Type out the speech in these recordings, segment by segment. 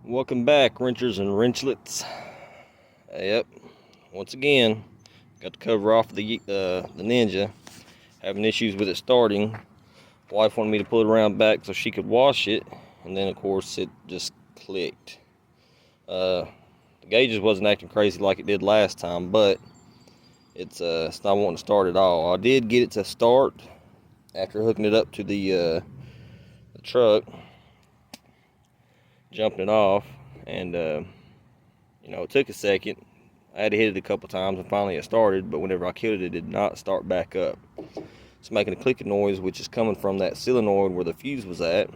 Welcome back, wrenchers and wrenchlets. Yep, once again, got the cover off the Ninja. Having issues with it starting. Wife wanted me to pull it around back so she could wash it, and then of course it just clicked. The gauges wasn't acting crazy like it did last time, but it's not wanting to start at all. I did get it to start after hooking it up to the truck, jumping it off, and it took a second. I had to hit it a couple times and finally it started, but whenever I killed it, it did not start back up. It's making a clicking noise, which is coming from that solenoid where the fuse was at.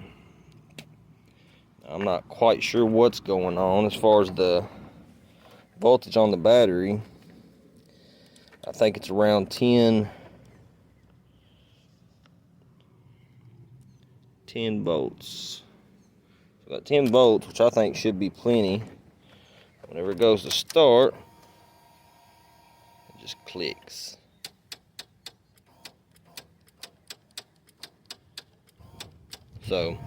I'm not quite sure what's going on as far as the voltage on the battery. I think it's around 10 volts. So got 10 volts, which I think should be plenty. Whenever it goes to start, it just clicks. So,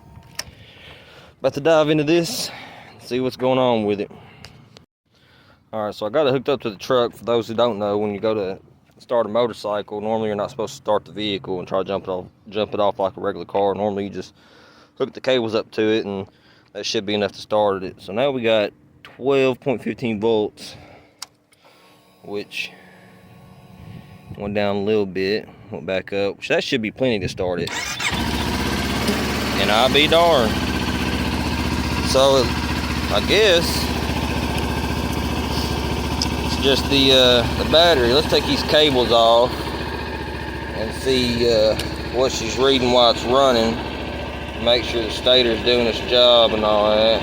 about to dive into this and see what's going on with it. Alright, so I got it hooked up to the truck. For those who don't know, when you go to start a motorcycle, normally you're not supposed to start the vehicle and try to jump it off like a regular car. Normally you just hook the cables up to it and that should be enough to start it. So now we got 12.15 volts, which went down a little bit, went back up, which that should be plenty to start it. And I'll be darned. So I guess it's just the battery. Let's take these cables off and see what she's reading while it's running. Make sure the stator's doing its job and all that.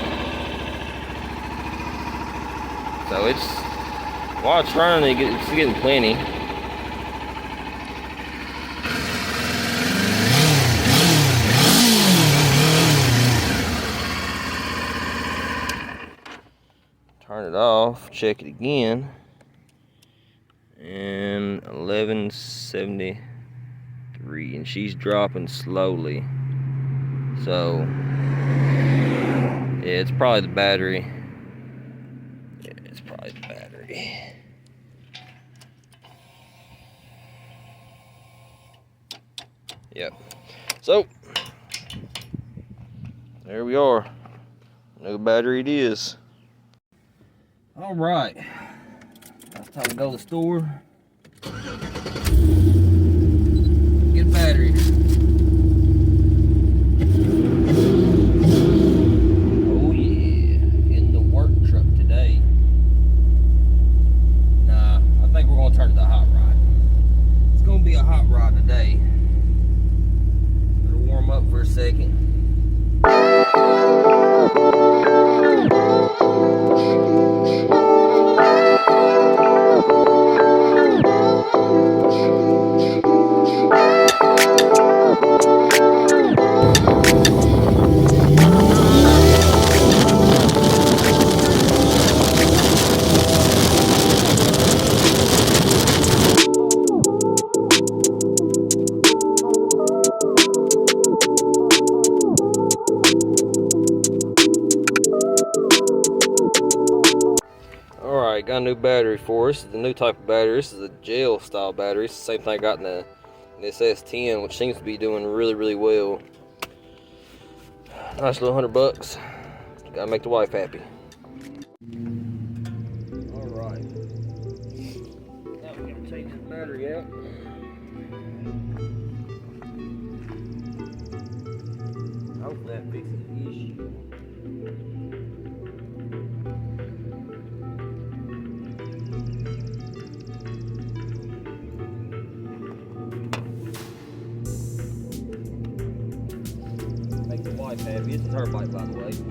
So while it's running, it's getting plenty. Turn it off, check it again, and 1173, and she's dropping slowly. So yeah, it's probably the battery. Yeah, it's probably the battery. Yep. So there we are. No battery it is. All right, it's time to go to the store, get a battery. Oh yeah, in the work truck today. Nah, I think we're gonna turn it to a hot rod. It's gonna be a hot rod today. Better warm up for a second. Alright, got a new battery for us. This is the new type of battery. This is a gel style battery. It's the same thing I got in this S10, which seems to be doing really, really well. Nice little $100. Gotta make the wife happy. Alright. Now we're gonna take this battery out. Hopefully that fixes the issue. Make the wife happy. It's her bike, by the way. It's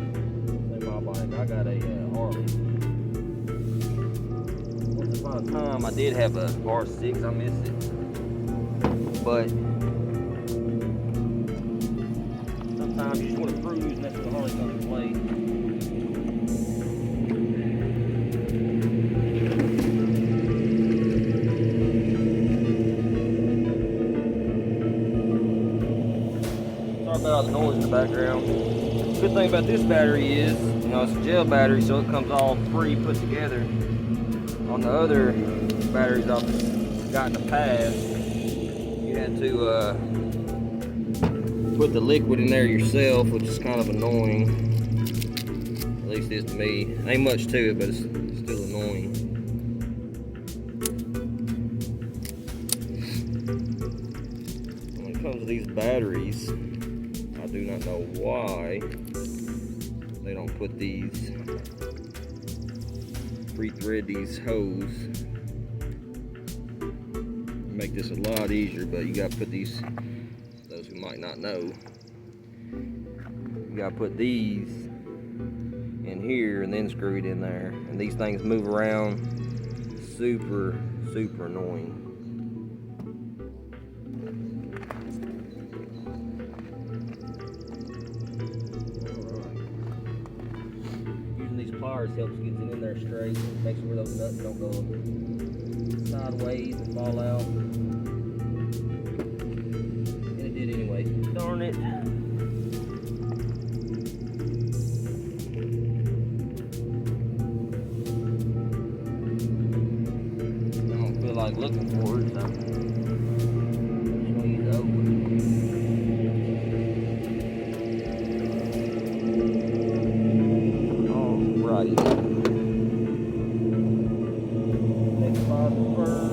my bike. I got a Harley. Once upon a time, I did have a R6. I miss it. But sometimes you just want to cruise, and that's what the Harley comes to play. Sorry about all the noise in the background. Good thing about this battery is, you know, it's a gel battery, so it comes all pre put together. On the other batteries I've got in the past, you had to put the liquid in there yourself, which is kind of annoying. At least it is to me. Ain't much to it, but it's still annoying. When it comes to these batteries, I do not know why they don't put these, pre-thread these hoses. Make this a lot easier, but you gotta put these, those who might not know, you gotta put these in here and then screw it in there. And these things move around, super annoying. Using these pliers helps get it in there straight, makes sure those nuts don't go sideways and fall out. And it did anyway. Darn it. I don't feel like looking for it, so I'm just gonna use it over. Alrighty. Next spot first.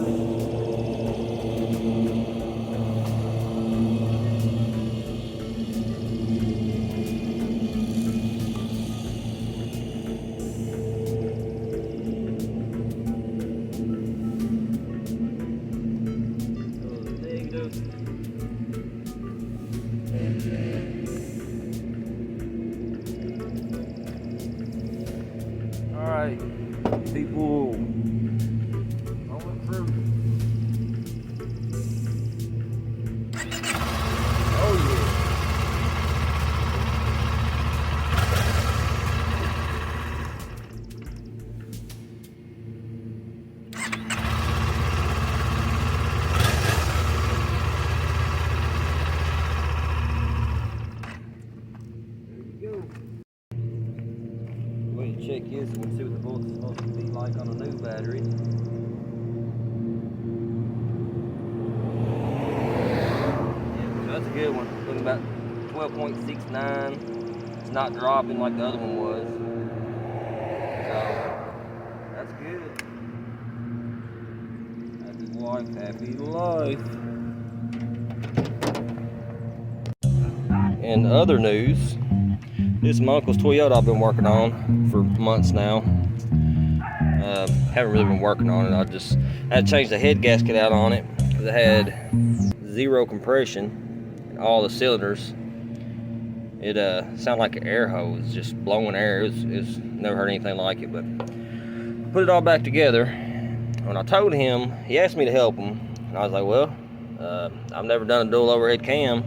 Alright, people, going through. Oh yeah. Check this and we'll see what the voltage is supposed to be like on a new battery. Yeah, so that's a good one. Looking about 12.69. It's not dropping like the other one was. So that's good. Happy wife, happy life. In other news, this is my uncle's Toyota I've been working on for months now. Haven't really been working on it. I had to change the head gasket out on it because it had zero compression in all the cylinders. It sounded like an air hose, just blowing air. It's never heard anything like it. But put it all back together. When I told him, he asked me to help him, and I was like, well, I've never done a dual overhead cam.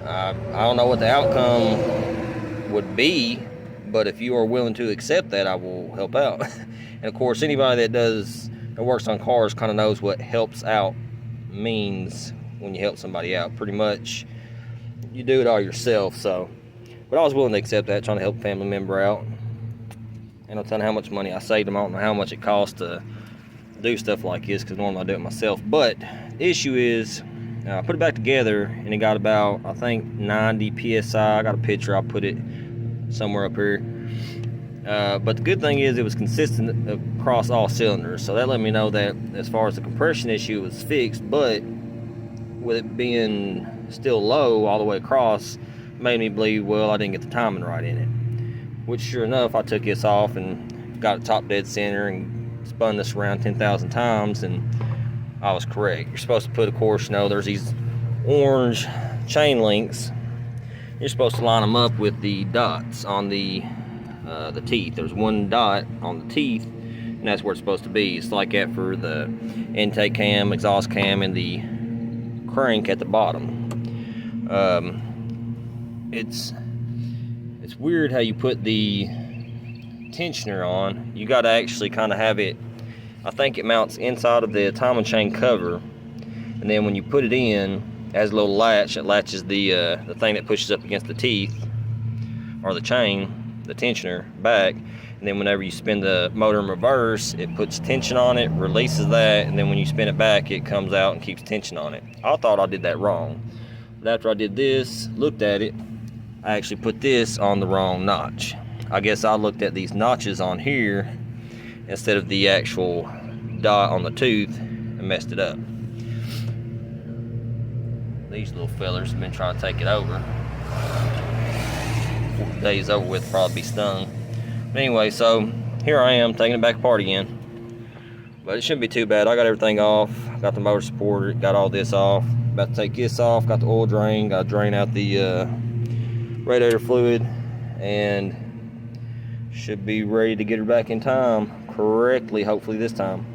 I don't know what the outcome would be, but if you are willing to accept that, I will help out. And of course, anybody that works on cars kind of knows what helps out means when you help somebody out. Pretty much, you do it all yourself. So, but I was willing to accept that, trying to help a family member out. And I'll tell you how much money I saved them. I don't know how much it costs to do stuff like this, because normally I do it myself. But the issue is, I put it back together, and it got about, I think, 90 psi. I got a picture. I'll put it somewhere up here. But the good thing is it was consistent across all cylinders, so that let me know that as far as the compression issue, it was fixed. But with it being still low all the way across, made me believe, well, I didn't get the timing right in it. Which, sure enough, I took this off and got it top dead center and spun this around 10,000 times, and I was correct. You're supposed to put, of course, you know, there's these orange chain links. You're supposed to line them up with the dots on the teeth. There's one dot on the teeth, and that's where it's supposed to be. It's like that for the intake cam, exhaust cam, and the crank at the bottom. It's weird how you put the tensioner on. You got to actually kind of have it. I think it mounts inside of the timing chain cover, and then when you put it in, it has a little latch that latches the thing that pushes up against the teeth. or the chain, the tensioner, back. And then whenever you spin the motor in reverse, it puts tension on it, releases that, and then when you spin it back, it comes out and keeps tension on it. I thought I did that wrong. But after I did this, looked at it, I actually put this on the wrong notch. I guess I looked at these notches on here instead of the actual dot on the tooth and messed it up. These little fellers have been trying to take it over. Before the day's over with, probably be stung. But anyway, so here I am taking it back apart again. But it shouldn't be too bad. I got everything off. Got the motor supporter, got all this off. About to take this off, got the oil drain, got to drain out the radiator fluid, and should be ready to get her back in time correctly, hopefully this time.